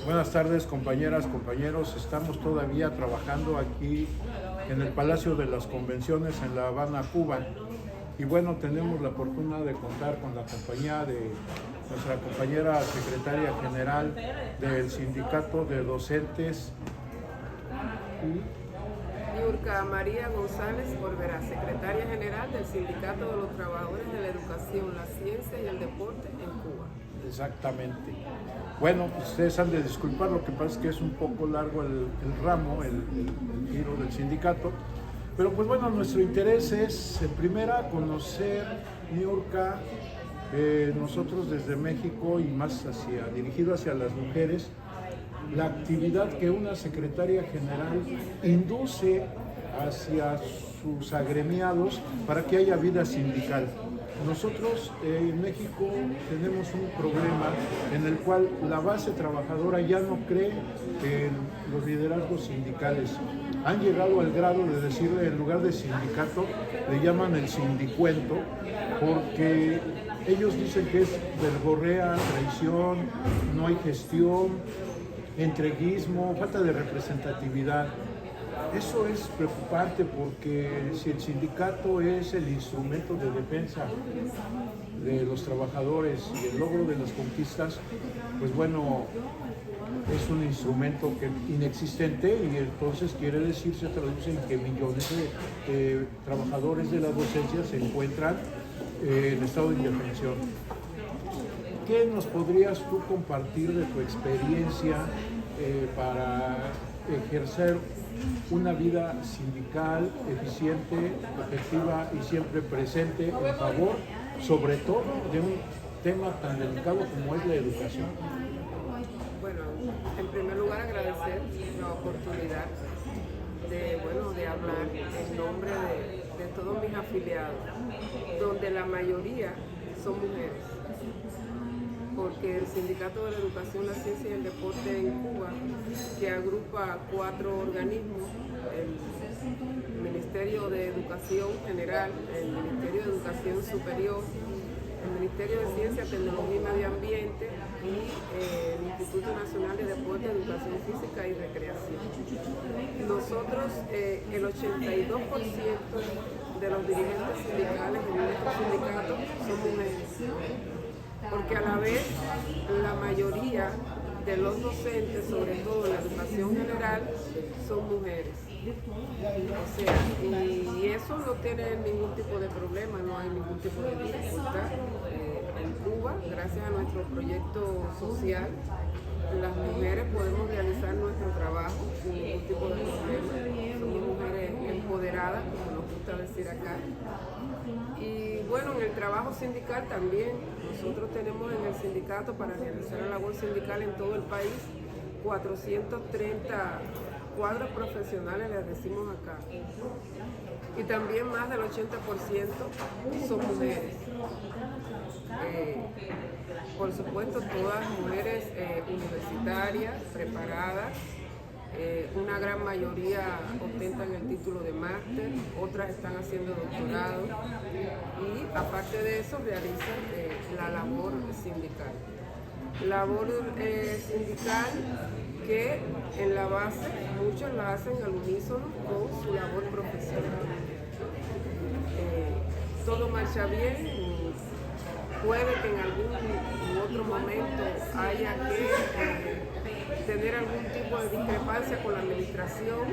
Buenas tardes, compañeras, compañeros. Estamos todavía trabajando aquí en el Palacio de las Convenciones en La Habana, Cuba. Y bueno, tenemos la fortuna de contar con la compañía de nuestra compañera secretaria general del Sindicato de Docentes. Niurka María González Olvera, secretaria general del Sindicato de los Trabajadores de la Educación, la Ciencia y el Deporte en Cuba. Exactamente. Bueno, pues ustedes han de disculpar, lo que pasa es que es un poco largo el ramo, el giro del sindicato. Pero pues bueno, nuestro interés es, en primera, conocer Niurka, nosotros desde México y más dirigido hacia las mujeres, la actividad que una secretaria general induce hacia sus agremiados para que haya vida sindical. Nosotros en México tenemos un problema en el cual la base trabajadora ya no cree en los liderazgos sindicales. Han llegado al grado de decirle, en lugar de sindicato, le llaman el sindicuento, porque ellos dicen que es verborrea, traición, no hay gestión, entreguismo, falta de representatividad. Eso es preocupante porque si el sindicato es el instrumento de defensa de los trabajadores y el logro de las conquistas, pues bueno, es un instrumento inexistente y entonces quiere decir, se traduce en que millones de trabajadores de la docencia se encuentran en estado de indefensión. ¿Qué nos podrías tú compartir de tu experiencia para ejercer una vida sindical eficiente, efectiva y siempre presente en favor, sobre todo, de un tema tan delicado como es la educación? Bueno, en primer lugar agradecer la oportunidad de hablar en nombre de todos mis afiliados, donde la mayoría son mujeres, porque el Sindicato de la Educación, la Ciencia y el Deporte en Cuba, que agrupa 4 organismos, el Ministerio de Educación General, el Ministerio de Educación Superior, el Ministerio de Ciencia, Tecnología y Medio Ambiente y el Instituto Nacional de Deporte, Educación Física y Recreación. Nosotros, el 82% de los dirigentes sindicales en nuestro sindicato son mujeres, porque a la vez la mayoría de los docentes, sobre todo en la educación general, son mujeres. O sea, y eso no tiene ningún tipo de problema, no hay ningún tipo de dificultad. En Cuba, gracias a nuestro proyecto social, las mujeres podemos realizar nuestro trabajo sin ningún tipo de problema. Somos mujeres empoderadas, como nos gusta decir acá. Y bueno, en el trabajo sindical también, nosotros tenemos en el sindicato, para realizar la labor sindical en todo el país, 430 cuadros profesionales, les decimos acá. Y también más del 80% son mujeres. Por supuesto, todas mujeres universitarias, preparadas. Una gran mayoría ostentan el título de máster, otras están haciendo doctorado y aparte de eso realizan la labor sindical. Labor sindical que en la base muchos la hacen al unísono con su labor profesional. Todo marcha bien. Puede que en algún otro momento haya que tener algún tipo de discrepancia con la administración.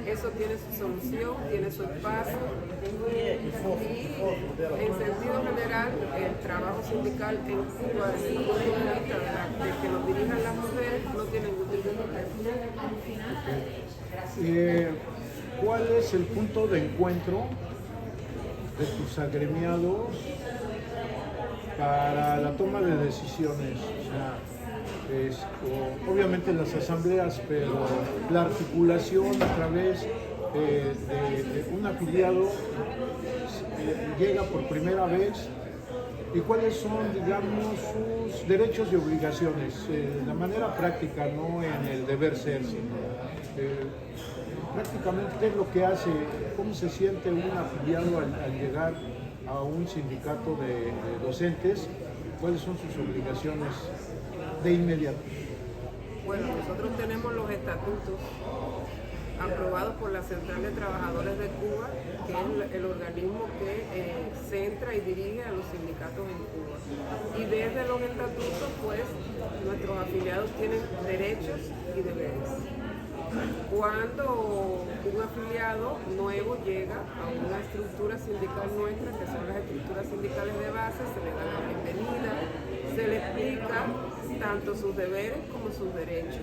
Eso tiene su solución, tiene su espacio. Y en sentido general, el trabajo sindical en Cuba, desde el punto de vista de que nos dirijan las mujeres, no tiene ningún tipo de problema. ¿Cuál es el punto de encuentro de tus agremiados para la toma de decisiones? O sea, obviamente las asambleas, pero la articulación a través de un afiliado llega por primera vez, y cuáles son, digamos, sus derechos y obligaciones, de la manera práctica, no en el deber ser, sino prácticamente qué es lo que hace, cómo se siente un afiliado al llegar a un sindicato de docentes, cuáles son sus obligaciones de inmediato. Bueno, nosotros tenemos los estatutos aprobados por la Central de Trabajadores de Cuba, que es el organismo que centra y dirige a los sindicatos en Cuba. Y desde los estatutos, pues, nuestros afiliados tienen derechos y deberes. Cuando un afiliado nuevo llega a una estructura sindical nuestra, que son las estructuras sindicales de base, se le da la bienvenida, se le explica tanto sus deberes como sus derechos.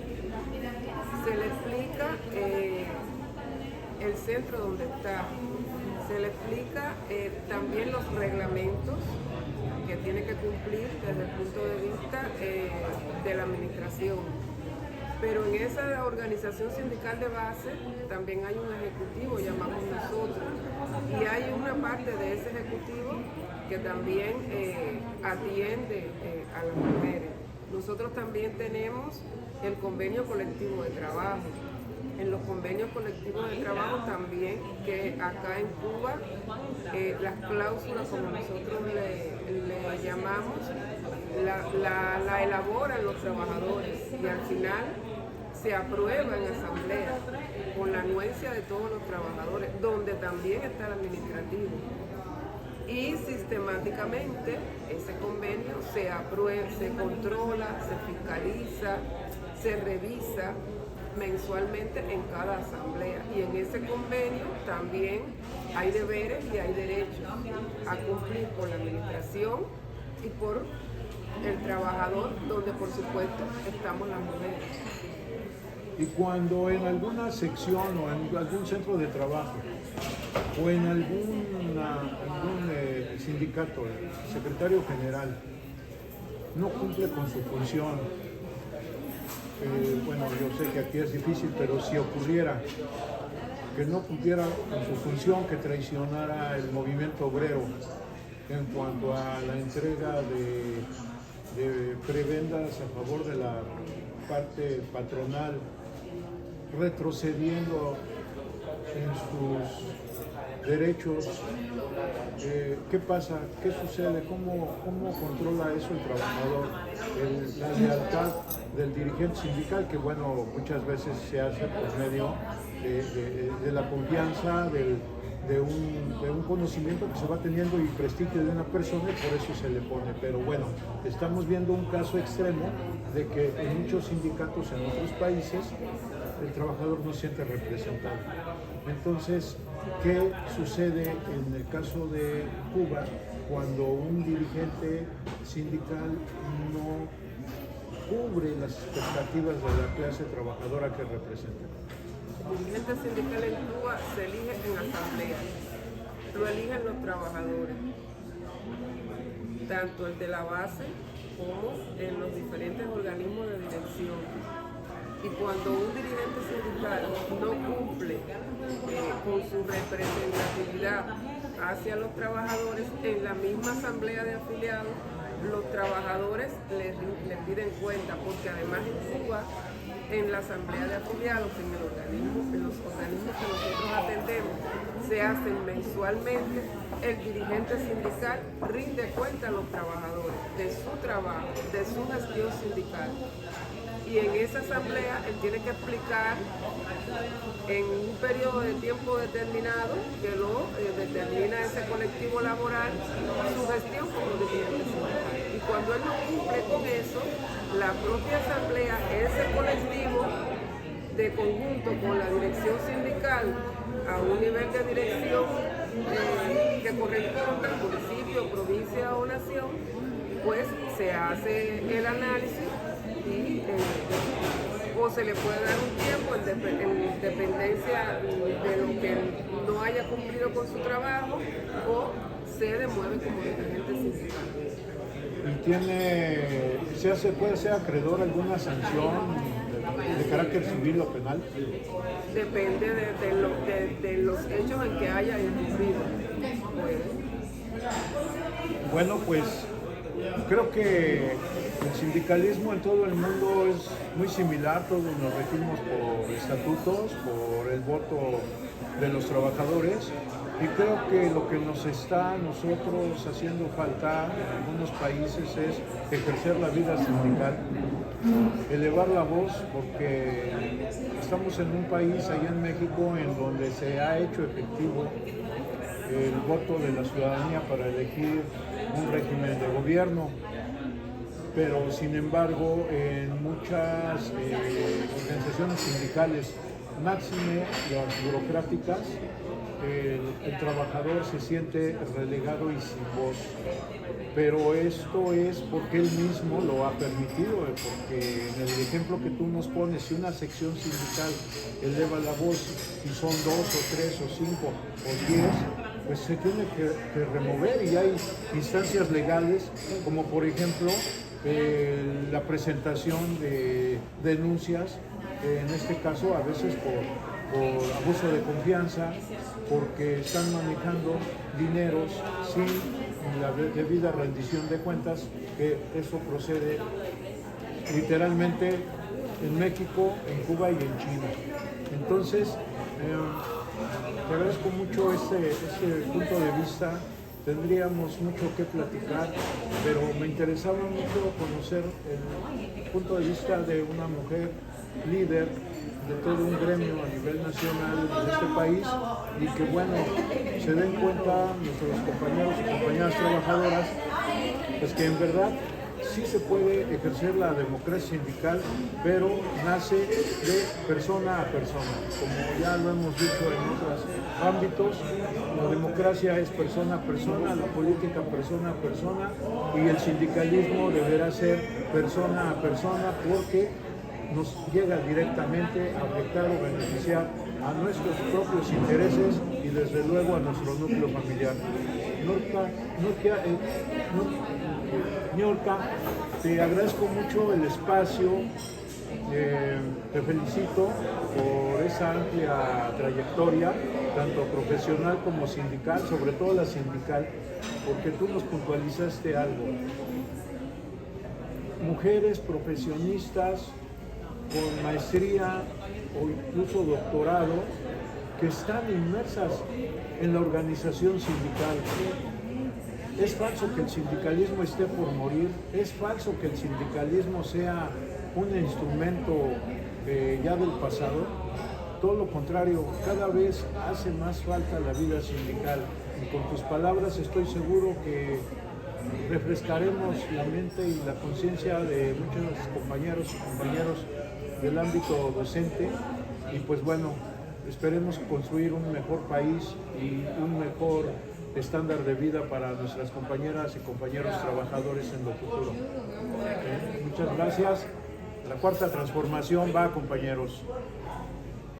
Se le explica el centro donde está, se le explica también los reglamentos que tiene que cumplir desde el punto de vista de la administración. Pero en esa organización sindical de base también hay un ejecutivo, llamamos nosotros, y hay una parte de ese ejecutivo que también atiende a las mujeres. Nosotros también tenemos el convenio colectivo de trabajo. En los convenios colectivos de trabajo también, que acá en Cuba, las cláusulas, como nosotros le llamamos, la elaboran los trabajadores y al final se aprueba en asamblea con la anuencia de todos los trabajadores, donde también está el administrativo. Y sistemáticamente ese convenio se aprueba, se controla, se fiscaliza, se revisa mensualmente en cada asamblea. Y en ese convenio también hay deberes y hay derechos a cumplir por la administración y por el trabajador, donde por supuesto estamos las mujeres. Y cuando en alguna sección o en algún centro de trabajo o en algún sindicato, el secretario general no cumple con su función, bueno, yo sé que aquí es difícil, pero si ocurriera que no cumpliera con su función, que traicionara el movimiento obrero en cuanto a la entrega de prebendas a favor de la parte patronal, retrocediendo en sus derechos, ¿qué pasa? ¿Qué sucede? ¿Cómo controla eso el trabajador? La lealtad del dirigente sindical, que bueno, muchas veces se hace por medio de la confianza, de un conocimiento que se va teniendo y prestigio de una persona, y por eso se le pone. Pero bueno, estamos viendo un caso extremo de que en muchos sindicatos en otros países el trabajador no se siente representado. Entonces, ¿qué sucede en el caso de Cuba cuando un dirigente sindical no cubre las expectativas de la clase trabajadora que representa? El dirigente sindical en Cuba se elige en asamblea, lo eligen los trabajadores, tanto el de la base como en los diferentes organismos de dirección. Y cuando un dirigente sindical no cumple con su representatividad hacia los trabajadores, en la misma asamblea de afiliados, los trabajadores le piden cuenta, porque además en Cuba, en la asamblea de afiliados, en los organismos que nosotros atendemos, se hacen mensualmente, el dirigente sindical rinde cuenta a los trabajadores de su trabajo, de su gestión sindical. Y en esa asamblea él tiene que explicar en un periodo de tiempo determinado, que lo determina ese colectivo laboral, su gestión como dirigente sindical. Y cuando él no cumple con eso, la propia asamblea, ese colectivo de conjunto con la dirección sindical a un nivel de dirección que corresponda al municipio, provincia o nación, pues se hace el análisis y o se le puede dar un tiempo en dependencia de lo que no haya cumplido con su trabajo, o se demueve como dirigente sindical. ¿Y puede ser acreedor alguna sanción de carácter civil o penal? Depende de los hechos en que haya incurrido. Bueno, pues creo que el sindicalismo en todo el mundo es muy similar, todos nos regimos por estatutos, por el voto de los trabajadores, Y creo que lo que nos está a nosotros haciendo falta en algunos países es ejercer la vida sindical, elevar la voz, porque estamos en un país allá en México en donde se ha hecho efectivo el voto de la ciudadanía para elegir un régimen de gobierno, pero sin embargo en muchas organizaciones sindicales, máxime las burocráticas, el trabajador se siente relegado y sin voz. Pero esto es porque él mismo lo ha permitido, porque en el ejemplo que tú nos pones, si una sección sindical eleva la voz y son 2 o 3 o 5 o 10, pues se tiene que remover, y hay instancias legales como por ejemplo la presentación de denuncias, en este caso a veces por abuso de confianza, porque están manejando dineros sin la debida rendición de cuentas, que eso procede literalmente en México, en Cuba y en China. Entonces, te agradezco mucho ese punto de vista. Tendríamos mucho que platicar, pero me interesaba mucho conocer el punto de vista de una mujer líder de todo un gremio a nivel nacional de este país, y que bueno, se den cuenta nuestros compañeros y compañeras trabajadoras, pues que en verdad sí se puede ejercer la democracia sindical, pero nace de persona a persona. Como ya lo hemos dicho en otros ámbitos, la democracia es persona a persona, la política persona a persona, y el sindicalismo deberá ser persona a persona, porque nos llega directamente a afectar o beneficiar a nuestros propios intereses y desde luego a nuestro núcleo familiar. Niurka, te agradezco mucho el espacio, te felicito por esa amplia trayectoria, tanto profesional como sindical, sobre todo la sindical, porque tú nos puntualizaste algo. Mujeres profesionistas con maestría o incluso doctorado que están inmersas en la organización sindical. Es falso que el sindicalismo esté por morir, es falso que el sindicalismo sea un instrumento ya del pasado. Todo lo contrario, cada vez hace más falta la vida sindical, y con tus palabras estoy seguro que refrescaremos la mente y la conciencia de muchos compañeros y compañeros del ámbito docente, y pues bueno, esperemos construir un mejor país y un mejor estándar de vida para nuestras compañeras y compañeros trabajadores en lo futuro. Muchas gracias. La cuarta transformación va, compañeros.